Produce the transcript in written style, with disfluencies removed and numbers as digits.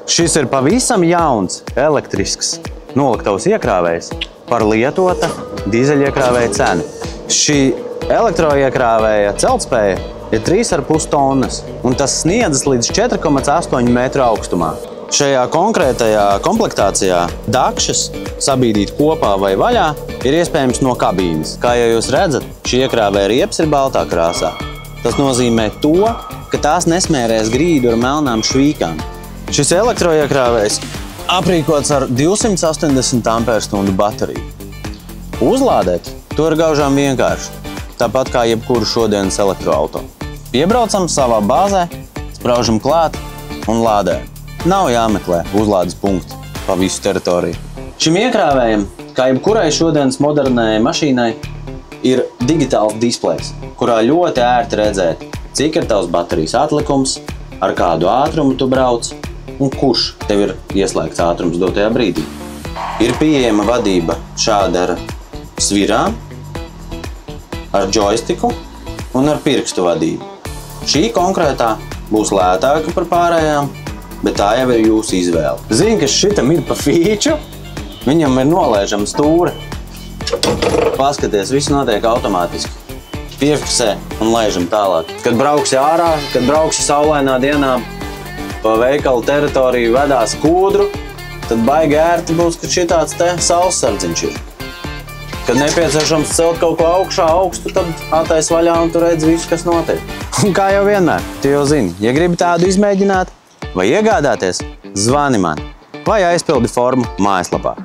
Šis ir pavisam jauns, elektrisks noliktavas iekrāvējs par lietota dīzeļiekrāvēja cenu. Šī elektroiekrāvēja celtspēja ir 3,5 tonnas, un tas sniedzas līdz 4,8 metru augstumā. Šajā konkrētajā komplektācijā dakšas sabīdīt kopā vai vaļā ir iespējams no kabīnes. Kā jau jūs redzat, šī iekrāvēja riepas ir baltā krāsā. Tas nozīmē to, ka tās nesmērēs grīdu ar melnām švīkām. Šis elektroiekrāvējs aprīkots ar 280 ampērstundu bateriju. Uzlādēt to ir gaužām vienkārši, tāpat kā jebkuru šodienas elektroauto. Piebraucam savā bāzē, spraužam klāt un lādējam. Nav jāmeklē uzlādes punkti pa visu teritoriju. Šim iekrāvējam, kā jebkurai šodienas modernai mašīnai, ir digitāls displejs, kurā ļoti ērti redzēt, cik ir tavs baterijas atlikums, ar kādu ātrumu tu brauc un kurš tev ir ieslēgts ātrums dotajā brīdī. Ir pieejama vadība šāda ar svirām, ar džojstiku un ar pirkstu vadību. Šī konkrētā būs lētāka par pārējām, bet tā jau ir jūsu izvēle. Zini, ka šitam ir pa fīču, viņam ir nolaižama stūre. Paskaties, viss notiek automātiski. Piefiksē un laižam tālāk. Kad brauksi ārā, kad brauksi saulainā dienā pa veikalu teritoriju vedās kūdru, tad baigi ērti būs, ka šitāds te saussardziņš ir. Kad nepieciešams celt kaut ko augstu, tad attais vaļā un tu redzi visu, kas notiek. Un kā jau vienmēr, tu jau zini, ja gribi tādu izmēģināt vai iegādāties, zvani man vai aizpildi formu mājaslapā.